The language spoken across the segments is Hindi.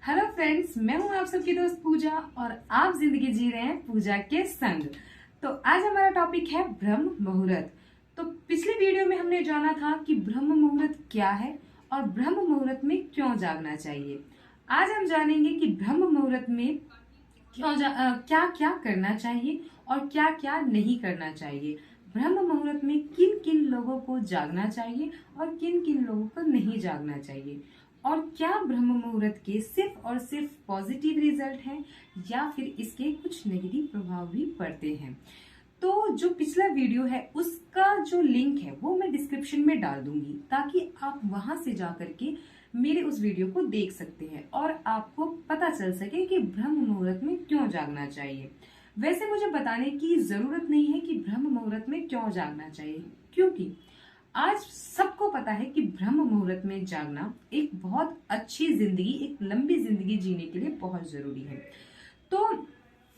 हेलो फ्रेंड्स, मैं हूं आप सबकी दोस्त पूजा और आप जिंदगी जी रहे हैं पूजा के संग। तो आज हमारा टॉपिक है ब्रह्म मुहूर्त। तो पिछली वीडियो में हमने जाना था कि ब्रह्म मुहूर्त क्या है और ब्रह्म मुहूर्त में क्यों जागना चाहिए। आज हम जानेंगे कि ब्रह्म मुहूर्त में क्या क्या करना चाहिए और क्या क्या नहीं करना चाहिए। ब्रह्म मुहूर्त में किन किन लोगों को जागना चाहिए और किन किन लोगों को नहीं जागना चाहिए, और क्या ब्रह्म मुहूर्त के सिर्फ और सिर्फ पॉजिटिव रिजल्ट हैं या फिर इसके कुछ नेगेटिव प्रभाव भी पड़ते हैं। तो जो पिछला वीडियो है उसका जो लिंक है वो मैं डिस्क्रिप्शन में डाल दूंगी, ताकि आप वहां से जाकर के मेरे उस वीडियो को देख सकते हैं और आपको पता चल सके कि ब्रह्म मुहूर्त में क्यों जागना चाहिए। वैसे मुझे बताने की जरूरत नहीं है कि ब्रह्म मुहूर्त में क्यों जागना चाहिए, क्योंकि आज सबको पता है कि ब्रह्म मुहूर्त में जागना एक बहुत अच्छी जिंदगी, एक लंबी जिंदगी जीने के लिए बहुत जरूरी है। तो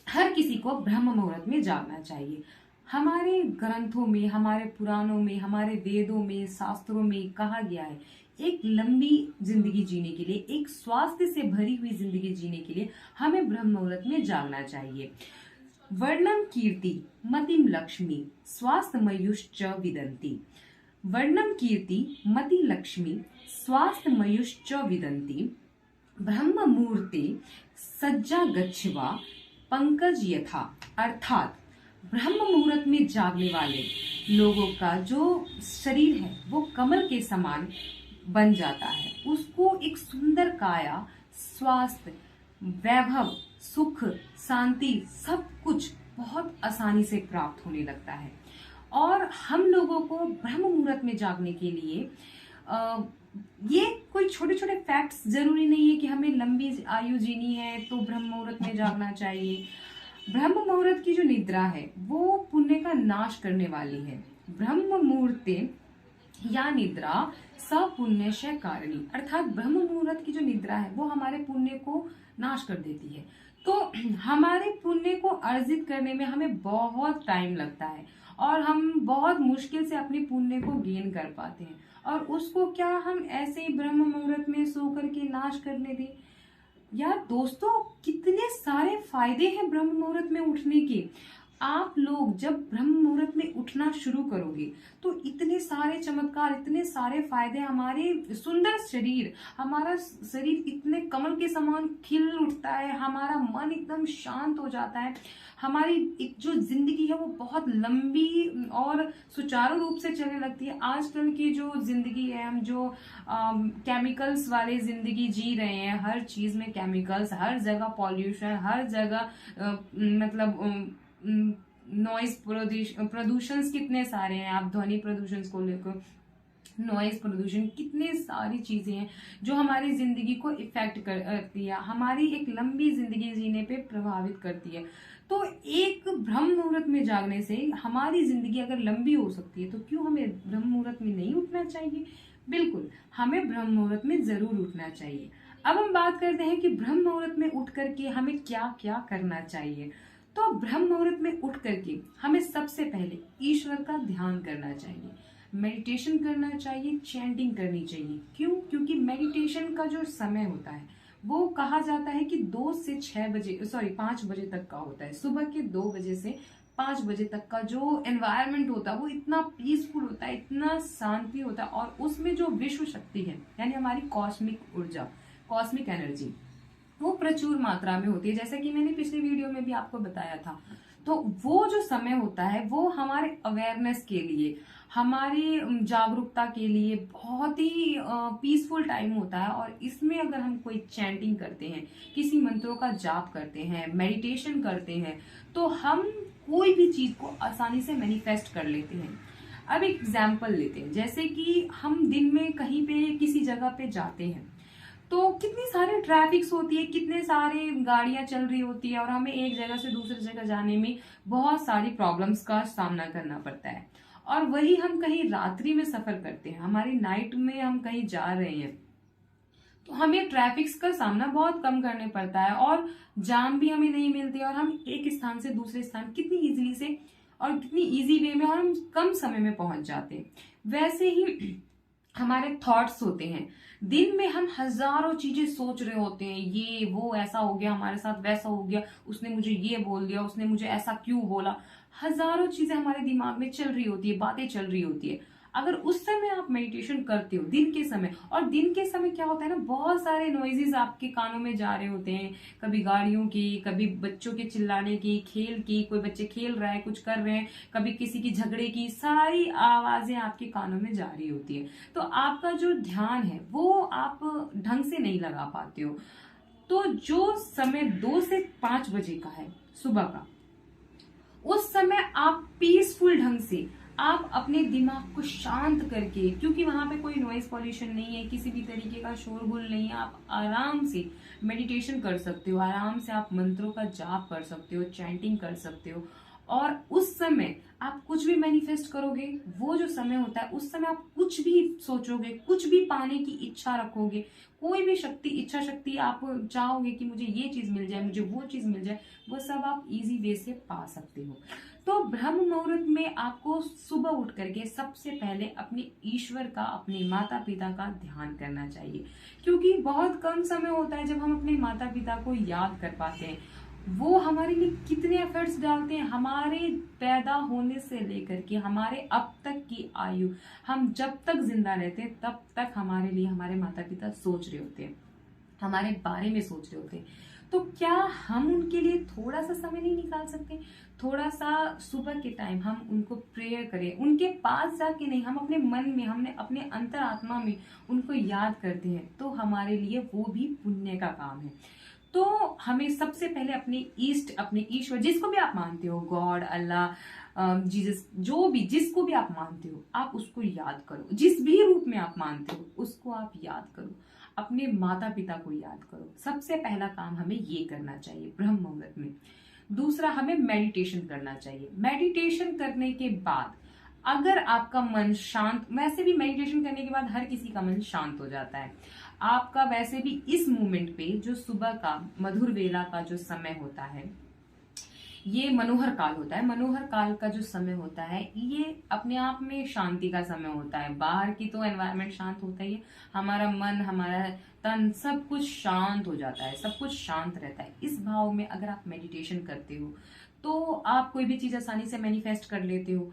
हर किसी को ब्रह्म मुहूर्त में जागना चाहिए। हमारे ग्रंथों में, हमारे पुराणों में, हमारे वेदों में, शास्त्रों में कहा गया है एक लंबी जिंदगी जीने के लिए, एक स्वास्थ्य से भरी हुई जिंदगी जीने के लिए हमें ब्रह्म मुहूर्त में जागना चाहिए। वर्णम कीर्ति मतिम लक्ष्मी स्वास्थ्य मयुश्च विदंती। वर्णम कीर्ति मति लक्ष्मी स्वास्थ्य मयुश्च विदंती। ब्रह्म मुहूर्ते सज्जा गच्छवा पंकज यथा। अर्थात ब्रह्म मुहूर्त में जागने वाले लोगों का जो शरीर है वो कमल के समान बन जाता है। उसको एक सुंदर काया, स्वास्थ्य, वैभव, सुख, शांति सब कुछ बहुत आसानी से प्राप्त होने लगता है। और हम लोगों को ब्रह्म मुहूर्त में जागने के लिए ये कोई छोटे छोटे फैक्ट्स जरूरी नहीं है कि हमें लंबी आयु जीनी है तो ब्रह्म मुहूर्त में जागना चाहिए। ब्रह्म मुहूर्त की जो निद्रा है वो पुण्य का नाश करने वाली है। ब्रह्म मुहूर्ते या निद्रा सपुण्यशय कारिणी। अर्थात ब्रह्म मुहूर्त की जो निद्रा है वो हमारे पुण्य को नाश कर देती है। तो हमारे पुण्य को अर्जित करने में हमें बहुत टाइम लगता है और हम बहुत मुश्किल से अपने पुण्य को गेन कर पाते हैं, और उसको क्या हम ऐसे ही ब्रह्म मुहूर्त में सो करके नाश करने दें। यार दोस्तों, कितने सारे फायदे हैं ब्रह्म मुहूर्त में उठने के। आप लोग जब ब्रह्म मुहूर्त में उठना शुरू करोगे तो इतने सारे चमत्कार, इतने सारे फायदे, हमारे सुंदर शरीर, हमारा शरीर इतने कमल के समान खिल उठता है, हमारा मन एकदम शांत हो जाता है, हमारी एक जो जिंदगी है वो बहुत लंबी और सुचारू रूप से चलने लगती है। आजकल की जो जिंदगी है, हम जो केमिकल्स वाले जिंदगी जी रहे हैं, हर चीज में केमिकल्स, हर जगह पॉल्यूशन, हर जगह मतलब नॉइज प्रदूषण कितने सारे हैं। आप ध्वनि प्रदूषण को लेकर, नॉइज प्रदूषण, कितने सारी चीजें हैं जो हमारी जिंदगी को इफेक्ट करती है, हमारी एक लंबी जिंदगी जीने पे प्रभावित करती है। तो एक ब्रह्म मुहूर्त में जागने से हमारी जिंदगी अगर लंबी हो सकती है तो क्यों हमें ब्रह्म मुहूर्त में नहीं उठना चाहिए। बिल्कुल, हमें ब्रह्म मुहूर्त में जरूर उठना चाहिए। अब हम बात करते हैं कि ब्रह्म मुहूर्त में उठ करके हमें क्या क्या करना चाहिए। तो ब्रह्म मुहूर्त में उठ करके हमें सबसे पहले ईश्वर का ध्यान करना चाहिए, मेडिटेशन करना चाहिए, चैंटिंग करनी चाहिए। क्यों? क्योंकि मेडिटेशन का जो समय होता है वो कहा जाता है कि 5 बजे तक का होता है। सुबह के 2 बजे से 5 बजे तक का जो एनवायरनमेंट होता है वो इतना पीसफुल होता है, इतना शांति होता है, और उसमें जो विश्व शक्ति है यानी हमारी कॉस्मिक ऊर्जा, कॉस्मिक एनर्जी वो प्रचुर मात्रा में होती है, जैसे कि मैंने पिछली वीडियो में भी आपको बताया था। तो वो जो समय होता है वो हमारे अवेयरनेस के लिए, हमारी जागरूकता के लिए बहुत ही पीसफुल टाइम होता है। और इसमें अगर हम कोई चैंटिंग करते हैं, किसी मंत्रों का जाप करते हैं, मेडिटेशन करते हैं, तो हम कोई भी चीज को आसानी से मैनिफेस्ट कर लेते हैं। अब एग्जाम्पल लेते हैं, जैसे कि हम दिन में कहीं पे किसी जगह पे जाते हैं तो कितनी सारी ट्रैफिक्स होती है, कितने सारे गाड़ियां चल रही होती है, और हमें एक जगह से दूसरी जगह जाने में बहुत सारी प्रॉब्लम्स का सामना करना पड़ता है। और वही हम कहीं रात्रि में सफर करते हैं, हमारी नाइट में हम कहीं जा रहे हैं, तो हमें ट्रैफिक्स का सामना बहुत कम करने पड़ता है और जाम भी हमें नहीं मिलती, और हम एक स्थान से दूसरे स्थान कितनी इजीली से और कितनी इजी वे में और हम कम समय में पहुंच जाते हैं। वैसे ही हमारे थॉट्स होते हैं। दिन में हम हजारों चीजें सोच रहे होते हैं, ये वो ऐसा हो गया हमारे साथ, वैसा हो गया, उसने मुझे ये बोल दिया, उसने मुझे ऐसा क्यों बोला। हजारों चीजें हमारे दिमाग में चल रही होती है, बातें चल रही होती है। अगर उस समय आप मेडिटेशन करते हो दिन के समय, और दिन के समय क्या होता है ना, बहुत सारे नॉइजेस आपके कानों में जा रहे होते हैं, कभी गाड़ियों की, कभी बच्चों के चिल्लाने की, खेल की, कोई बच्चे खेल रहा है, कुछ कर रहे हैं, कभी किसी की झगड़े की, सारी आवाजें आपके कानों में जा रही होती है। तो आपका जो ध्यान है वो आप ढंग से नहीं लगा पाते हो। तो जो समय 2 से 5 बजे का है सुबह का, उस समय आप पीसफुल ढंग से आप अपने दिमाग को शांत करके, क्योंकि वहां पे कोई नॉइज पॉल्यूशन नहीं है, किसी भी तरीके का शोरगुल नहीं है, आप आराम से मेडिटेशन कर सकते हो, आराम से आप मंत्रों का जाप कर सकते हो, चैंटिंग कर सकते हो। और उस समय आप कुछ भी मैनिफेस्ट करोगे। वो जो समय होता है उस समय आप कुछ भी सोचोगे, कुछ भी पाने की इच्छा रखोगे, कोई भी शक्ति, इच्छा शक्ति आप चाहोगे कि मुझे ये चीज मिल जाए, मुझे वो चीज मिल जाए, वो सब आप इजी वे से पा सकते हो। तो ब्रह्म मुहूर्त में आपको सुबह उठ करके सबसे पहले अपने ईश्वर का, अपने माता पिता का ध्यान करना चाहिए, क्योंकि बहुत कम समय होता है जब हम अपने माता पिता को याद कर पाते हैं। वो हमारे लिए कितने एफर्ट्स डालते हैं, हमारे पैदा होने से लेकर के हमारे अब तक की आयु, हम जब तक जिंदा रहते हैं तब तक हमारे लिए हमारे माता पिता सोच रहे होते हैं, हमारे बारे में सोच रहे होते हैं। तो क्या हम उनके लिए थोड़ा सा समय नहीं निकाल सकते? थोड़ा सा सुबह के टाइम हम उनको प्रेयर करें, उनके पास जाके नहीं, हम अपने मन में, हमने अपने अंतरात्मा में उनको याद करते हैं, तो हमारे लिए वो भी पुण्य का काम है। तो हमें सबसे पहले अपने ईष्ट, अपने ईश्वर, जिसको भी आप मानते हो, गॉड, अल्लाह, जीसस, जो भी, जिसको भी आप मानते हो, आप उसको याद करो। जिस भी रूप में आप मानते हो उसको आप याद करो, अपने माता पिता को याद करो। सबसे पहला काम हमें ये करना चाहिए ब्रह्म मुहूर्त में। दूसरा, हमें मेडिटेशन करना चाहिए। मेडिटेशन करने के बाद अगर आपका मन शांत, वैसे भी मेडिटेशन करने के बाद हर किसी का मन शांत हो जाता है, आपका वैसे भी इस मोमेंट पे, जो सुबह का मधुर वेला का जो समय होता है, ये मनोहर काल होता है। मनोहर काल का जो समय होता है ये अपने आप में शांति का समय होता है। बाहर की तो एनवायरनमेंट शांत होता ही है, हमारा मन, हमारा तन, सब कुछ शांत हो जाता है, सब कुछ शांत रहता है। इस भाव में अगर आप मेडिटेशन करते हो तो आप कोई भी चीज आसानी से मैनिफेस्ट कर लेते हो।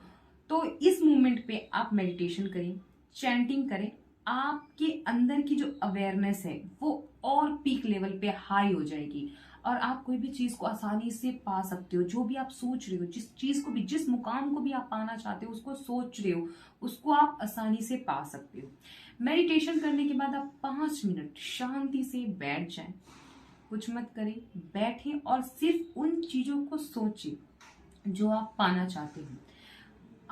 तो इस मोमेंट पे आप मेडिटेशन करें, चैंटिंग करें, आपके अंदर की जो अवेयरनेस है वो और पीक लेवल पे हाई हो जाएगी, और आप कोई भी चीज को आसानी से पा सकते हो। जो भी आप सोच रहे हो, जिस चीज को भी, जिस मुकाम को भी आप पाना चाहते हो, उसको सोच रहे हो, उसको आप आसानी से पा सकते हो। मेडिटेशन करने के बाद आप 5 मिनट शांति से बैठ जाएं, कुछ मत करें, बैठें और सिर्फ उन चीजों को सोचें जो आप पाना चाहते हो।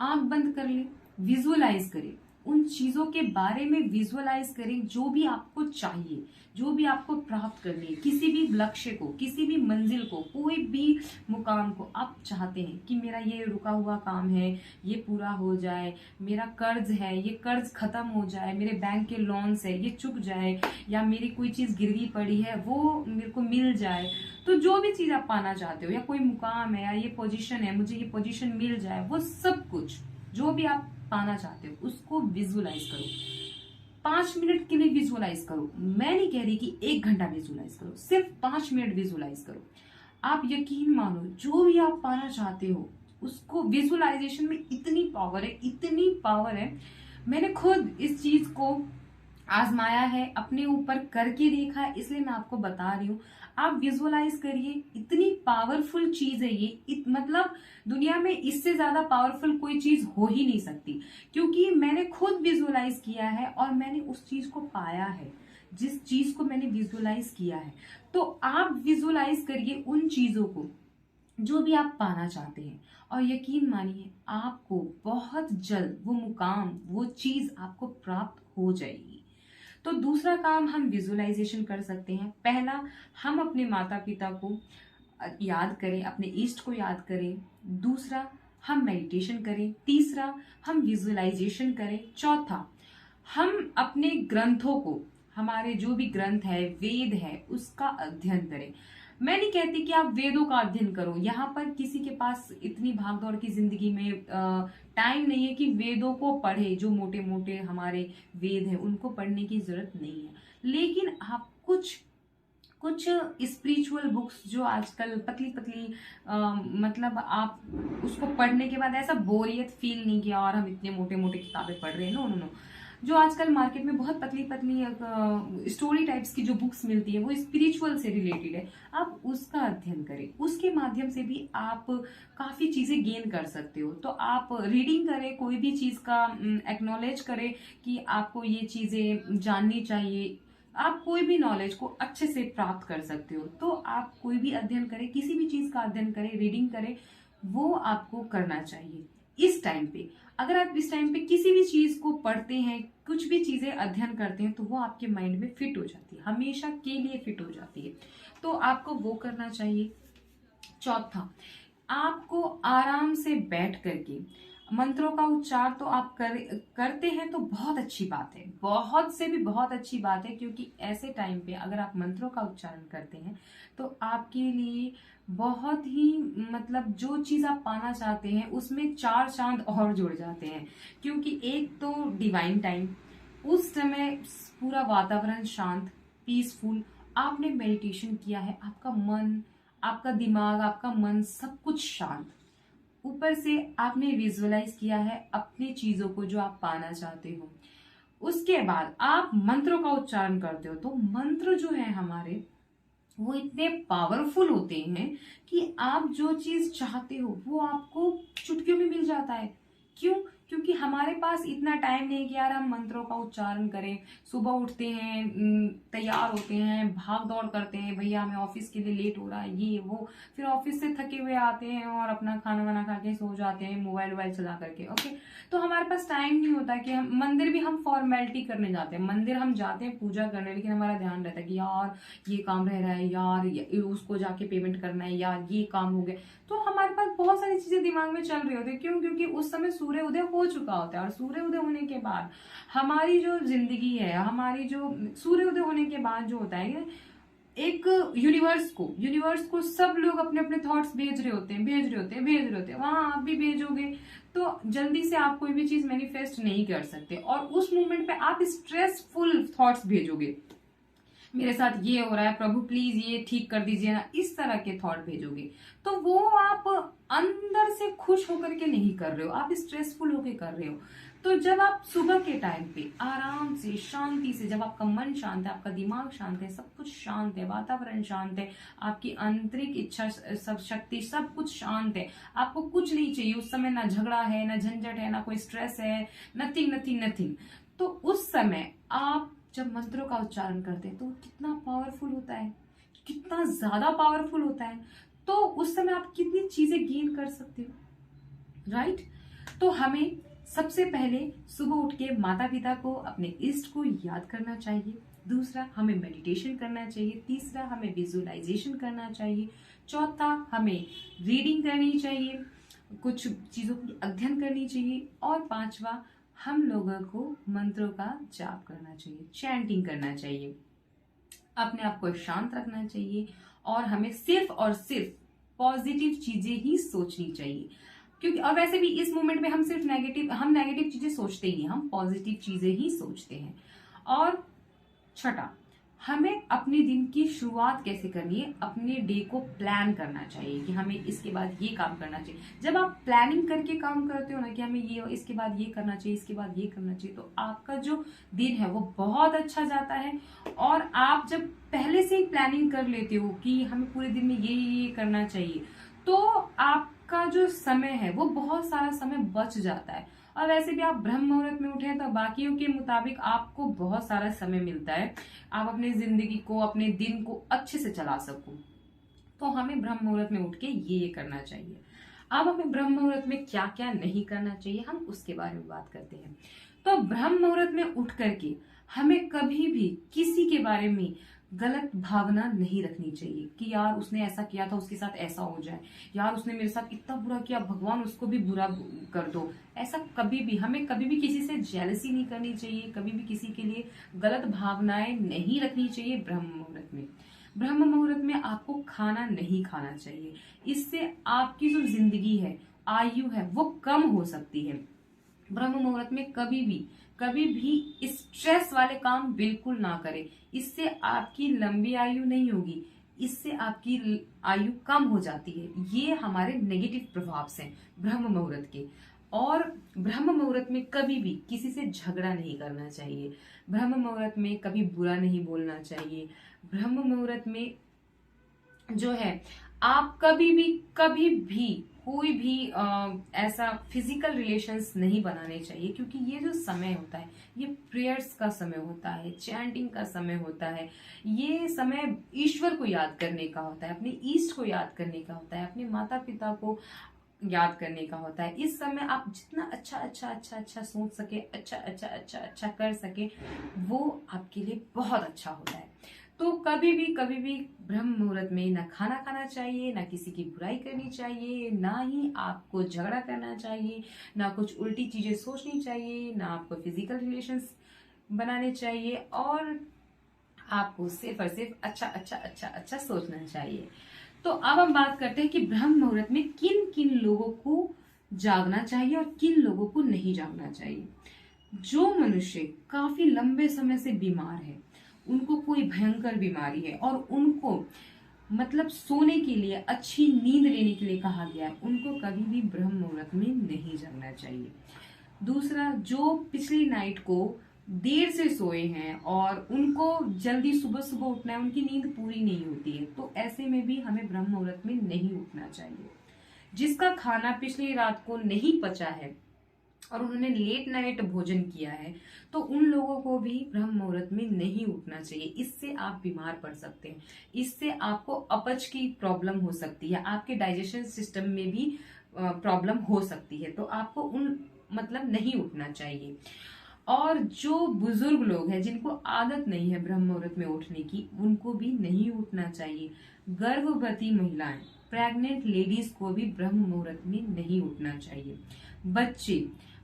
आंख बंद कर लें, विजुअलाइज करें, उन चीजों के बारे में विजुअलाइज करें जो भी आपको चाहिए, जो भी आपको प्राप्त करनी है, किसी भी लक्ष्य को, किसी भी मंजिल को, कोई भी मुकाम को आप चाहते हैं कि मेरा ये रुका हुआ काम है, ये पूरा हो जाए, मेरा कर्ज है, ये कर्ज खत्म हो जाए, मेरे बैंक के लोन्स है ये चुक जाए, या मेरी कोई चीज गिरवी पड़ी है वो मेरे को मिल जाए। तो जो भी चीज आप पाना चाहते हो, या कोई मुकाम है, या ये पोजीशन है, मुझे ये पोजीशन मिल जाए, वो सब कुछ जो भी आप पाना चाहते हो उसको विजुअलाइज करो। 5 मिनट के लिए विजुअलाइज करो। मैं नहीं कह रही कि 1 घंटा विजुअलाइज करो, सिर्फ 5 मिनट विजुअलाइज करो। आप यकीन मानो, जो भी आप पाना चाहते हो उसको, विजुअलाइजेशन में इतनी पावर है, इतनी पावर है। मैंने खुद इस चीज को आजमाया है, अपने ऊपर करके देखा है, इसलिए मैं आपको बता रही हूँ। आप विजुअलाइज करिए, इतनी पावरफुल चीज है ये, मतलब दुनिया में इससे ज्यादा पावरफुल कोई चीज हो ही नहीं सकती, क्योंकि मैंने खुद विजुअलाइज किया है और मैंने उस चीज को पाया है, जिस चीज को मैंने विजुअलाइज किया है। तो आप विजुअलाइज करिए उन चीजों को जो भी आप पाना चाहते हैं, और यकीन मानिए आपको बहुत जल्द वो मुकाम, वो चीज आपको प्राप्त हो जाएगी। तो दूसरा काम हम विजुअलाइजेशन कर सकते हैं। पहला, हम अपने माता पिता को याद करें, अपने इष्ट को याद करें। दूसरा, हम मेडिटेशन करें। तीसरा, हम विजुअलाइजेशन करें। चौथा, हम अपने ग्रंथों को, हमारे जो भी ग्रंथ है, वेद है, उसका अध्ययन करें। मैं नहीं कहती कि आप वेदों का अध्ययन करो, यहाँ पर किसी के पास इतनी भागदौड़ की जिंदगी में टाइम नहीं है कि वेदों को पढ़े। जो मोटे मोटे हमारे वेद हैं उनको पढ़ने की जरूरत नहीं है, लेकिन आप कुछ कुछ स्पिरिचुअल बुक्स जो आजकल पतली पतली मतलब आप उसको पढ़ने के बाद ऐसा बोरियत फील नहीं किया और हम इतने मोटे मोटे किताबें पढ़ रहे हैं। नो नो नो, जो आजकल मार्केट में बहुत पतली पतली स्टोरी टाइप्स की जो बुक्स मिलती है वो स्पिरिचुअल से रिलेटेड है, आप उसका अध्ययन करें। उसके माध्यम से भी आप काफी चीजें गेन कर सकते हो। तो आप रीडिंग करें, कोई भी चीज का एक्नॉलेज करें कि आपको ये चीजें जाननी चाहिए। आप कोई भी नॉलेज को अच्छे से प्राप्त कर सकते हो। तो आप कोई भी अध्ययन करें, किसी भी चीज का अध्ययन करें, रीडिंग करें, वो आपको करना चाहिए इस टाइम पे। अगर आप इस टाइम पे किसी भी चीज को पढ़ते हैं, कुछ भी चीजें अध्ययन करते हैं, तो वो आपके माइंड में फिट हो जाती है, हमेशा के लिए फिट हो जाती है। तो आपको वो करना चाहिए। चौथा, आपको आराम से बैठ करके मंत्रों का उच्चार तो आप करते हैं तो बहुत अच्छी बात है, बहुत से भी बहुत अच्छी बात है, क्योंकि ऐसे टाइम पे अगर आप मंत्रों का उच्चारण करते हैं तो आपके लिए बहुत ही मतलब जो चीज आप पाना चाहते हैं उसमें 4 चांद और जुड़ जाते हैं। क्योंकि एक तो डिवाइन टाइम, उस समय पूरा वातावरण शांत, पीसफुल, आपने मेडिटेशन किया है, आपका मन, आपका दिमाग, आपका मन सब कुछ शांत, ऊपर से आपने विजुअलाइज किया है अपनी चीजों को जो आप पाना चाहते हो। उसके बाद आप मंत्रों का उच्चारण करते हो, तो मंत्र जो है हमारे वो इतने पावरफुल होते हैं कि आप जो चीज चाहते हो वो आपको चुटकियों में मिल जाता है। क्यों? क्योंकि हमारे पास इतना टाइम नहीं कि यार हम मंत्रों का उच्चारण करें। सुबह उठते हैं, तैयार होते हैं, भाग दौड़ करते हैं, भैया हमें ऑफिस के लिए लेट हो रहा है, ये वो, फिर ऑफिस से थके हुए आते हैं और अपना खाना वाना खा के सो जाते हैं मोबाइल वोबाइल चला करके। ओके, तो हमारे पास टाइम नहीं होता कि हम मंदिर भी हम फॉर्मेलिटी करने जाते हैं, मंदिर हम जाते हैं पूजा करने, लेकिन हमारा ध्यान रहता है कि यार ये काम रह रहा है, यार उसको जाके पेमेंट करना है, यार ये काम हो गया। तो हमारे पास बहुत सारी चीजें दिमाग में चल रही होती है। क्यों? क्योंकि उस समय सूर्य उदय हो चुका होता है, और सूर्य उदय होने के बाद हमारी जो जिंदगी है, हमारी जो सूर्य उदय होने के बाद जो होता है, एक यूनिवर्स को सब लोग अपने अपने थॉट्स भेज रहे होते हैं, वहां आप भी भेजोगे तो जल्दी से आप कोई भी चीज मैनिफेस्ट नहीं कर सकते। और उस मोमेंट पे आप स्ट्रेसफुल थॉट्स भेजोगे, मेरे साथ ये हो रहा है, प्रभु प्लीज ये ठीक कर दीजिए ना, इस तरह के थॉट भेजोगे। तो वो आप अंदर से खुश होकर के नहीं कर रहे हो, आप स्ट्रेसफुल होकर कर रहे हो। तो जब आप सुबह के टाइम पे आराम से, शांति से, जब आपका मन शांत है, आपका दिमाग शांत है, सब कुछ शांत है, वातावरण शांत है, आपकी आंतरिक इच्छा सब शक्ति सब कुछ शांत है, आपको कुछ नहीं चाहिए उस समय, ना झगड़ा है, ना झंझट है, ना कोई स्ट्रेस है, नथिंग नथिंग नथिंग। तो उस समय आप जब मंत्रों का उच्चारण करते हैं तो कितना पावरफुल होता है, कितना ज्यादा पावरफुल होता है। तो उस समय आप कितनी चीजें गेन कर सकते हो, राइट? तो हमें सबसे पहले सुबह उठ के माता पिता को, अपने इष्ट को याद करना चाहिए। दूसरा, हमें मेडिटेशन करना चाहिए। तीसरा, हमें विजुअलाइजेशन करना चाहिए। चौथा, हमें रीडिंग करनी चाहिए, कुछ चीजों की अध्ययन करनी चाहिए। और पांचवा, हम लोगों को मंत्रों का जाप करना चाहिए, चैंटिंग करना चाहिए, अपने आप को शांत रखना चाहिए, और हमें सिर्फ और सिर्फ पॉजिटिव चीजें ही सोचनी चाहिए। क्योंकि और वैसे भी इस मोमेंट में हम सिर्फ नेगेटिव चीजें सोचते ही नहीं, हम पॉजिटिव चीजें ही सोचते हैं। और छठा, हमें अपने दिन की शुरुआत कैसे करनी है, अपने डे को प्लान करना चाहिए कि हमें इसके बाद ये काम करना चाहिए। जब आप प्लानिंग करके काम करते हो ना कि हमें ये इसके बाद ये करना चाहिए, इसके बाद ये करना चाहिए, तो आपका जो दिन है वो बहुत अच्छा जाता है। और आप जब पहले से ही प्लानिंग कर लेते हो कि हमें पूरे दिन में ये करना चाहिए, तो आपका जो समय है वो बहुत सारा समय बच जाता है। और वैसे भी आप ब्रह्म मुहूर्त में उठे तो बाकियों के मुताबिक आपको बहुत सारा समय मिलता है, आप अपनी जिंदगी को, अपने दिन को अच्छे से चला सको। तो हमें ब्रह्म मुहूर्त में उठ के ये करना चाहिए। अब हमें ब्रह्म मुहूर्त में क्या क्या नहीं करना चाहिए, हम उसके बारे में बात करते हैं। तो ब्रह्म मुहूर्त में उठ करके हमें कभी भी किसी के बारे में गलत भावना नहीं रखनी चाहिए कि यार उसने ऐसा किया था, उसके साथ ऐसा हो जाए, यार उसने मेरे साथ इतना बुरा किया, भगवान उसको भी बुरा कर दो। ऐसा हमें कभी भी किसी से जेलसी नहीं करनी चाहिए, कभी भी किसी के लिए गलत भावनाएं नहीं रखनी चाहिए ब्रह्म मुहूर्त में। ब्रह्म मुहूर्त में आपको खाना नहीं खाना चाहिए। इससे आपकी जो जिंदगी है, आयु है, वो कम हो सकती है। ब्रह्म मुहूर्त में कभी भी स्ट्रेस वाले काम बिल्कुल ना करें। इससे आपकी लंबी आयु नहीं होगी, इससे आपकी आयु कम हो जाती है। ये हमारे नेगेटिव प्रभाव से ब्रह्म मुहूर्त के। और ब्रह्म मुहूर्त में कभी भी किसी से झगड़ा नहीं करना चाहिए। ब्रह्म मुहूर्त में कभी बुरा नहीं बोलना चाहिए। ब्रह्म मुहूर्त में जो है आप कभी भी कोई भी ऐसा फिजिकल रिलेशंस नहीं बनाने चाहिए, क्योंकि ये जो समय होता है ये प्रेयर्स का समय होता है, चैंटिंग का समय होता है। ये समय ईश्वर को याद करने का होता है, अपने ईष्ट को याद करने का होता है, अपने माता पिता को याद करने का होता है। इस समय आप जितना अच्छा सोच सके, अच्छा कर सके, वो आपके लिए बहुत अच्छा होता है। तो कभी भी ब्रह्म मुहूर्त में ना खाना खाना चाहिए, ना किसी की बुराई करनी चाहिए, ना ही आपको झगड़ा करना चाहिए, ना कुछ उल्टी चीजें सोचनी चाहिए, ना आपको फिजिकल रिलेशंस बनाने चाहिए, और आपको सिर्फ और सिर्फ अच्छा सोचना चाहिए। तो अब हम बात करते हैं कि ब्रह्म मुहूर्त में किन किन लोगों को जागना चाहिए और किन लोगों को नहीं जागना चाहिए। जो मनुष्य काफी लंबे समय से बीमार है, उनको कोई भयंकर बीमारी है और उनको मतलब सोने के लिए, अच्छी नींद लेने के लिए कहा गया है, उनको कभी भी ब्रह्म मुहूर्त में नहीं जगना चाहिए। दूसरा, जो पिछली नाइट को देर से सोए हैं और उनको जल्दी सुबह सुबह उठना है, उनकी नींद पूरी नहीं होती है, तो ऐसे में भी हमें ब्रह्म मुहूर्त में नहीं उठना चाहिए। जिसका खाना पिछली रात को नहीं पचा है और उन्होंने लेट नाइट भोजन किया है, तो उन लोगों को भी ब्रह्म मुहूर्त में नहीं उठना चाहिए। इससे आप बीमार पड़ सकते हैं, इससे आपको अपच की प्रॉब्लम हो सकती है, आपके डाइजेशन सिस्टम में भी प्रॉब्लम हो सकती है। तो आपको उन मतलब नहीं उठना चाहिए। और जो बुजुर्ग लोग हैं, जिनको आदत नहीं है ब्रह्म मुहूर्त में उठने की, उनको भी नहीं उठना चाहिए। गर्भवती महिलाएं, प्रेग्नेंट लेडीज को भी ब्रह्म मुहूर्त में नहीं उठना चाहिए।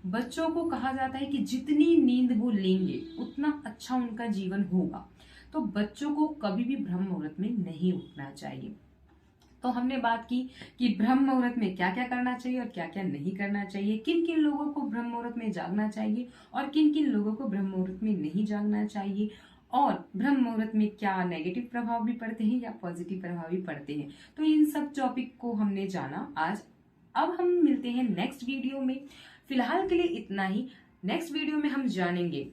बच्चों को कहा जाता है कि जितनी नींद वो लेंगे उतना अच्छा उनका जीवन होगा, तो बच्चों को कभी भी ब्रह्म मुहूर्त में नहीं उठना चाहिए। तो हमने बात की कि ब्रह्म मुहूर्त में क्या क्या करना चाहिए और क्या क्या नहीं करना चाहिए, किन किन लोगों को ब्रह्म मुहूर्त में जागना चाहिए और किन किन लोगों को ब्रह्म मुहूर्त में नहीं जागना चाहिए, और ब्रह्म मुहूर्त में क्या नेगेटिव प्रभाव भी पड़ते हैं या पॉजिटिव प्रभाव भी पड़ते हैं। तो इन सब टॉपिक को हमने जाना आज। अब हम मिलते हैं नेक्स्ट वीडियो में। फिलहाल के लिए इतना ही। नेक्स्ट वीडियो में हम जानेंगे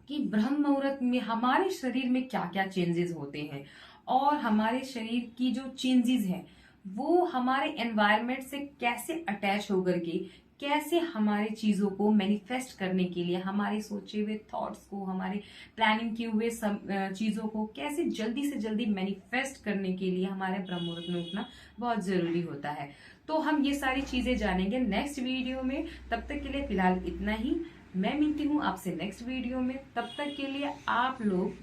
कि ब्रह्म मुहूर्त में हमारे शरीर में क्या क्या चेंजेस होते हैं, और हमारे शरीर की जो चेंजेस है वो हमारे एनवायरनमेंट से कैसे अटैच होकर के कैसे हमारे चीजों को मैनिफेस्ट करने के लिए, हमारे सोचे हुए थॉट्स को, हमारे प्लानिंग किए हुए चीजों को कैसे जल्दी से जल्दी मैनिफेस्ट करने के लिए हमारे ब्रह्म मुहूर्त में उठना बहुत जरूरी होता है। तो हम ये सारी चीजें जानेंगे नेक्स्ट वीडियो में। तब तक के लिए फिलहाल इतना ही। मैं मिलती हूँ आपसे नेक्स्ट वीडियो में। तब तक के लिए आप लोग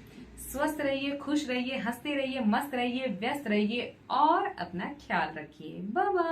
स्वस्थ रहिए, खुश रहिए, हंसते रहिए, मस्त रहिए, व्यस्त रहिए और अपना ख्याल रखिए। Bye bye.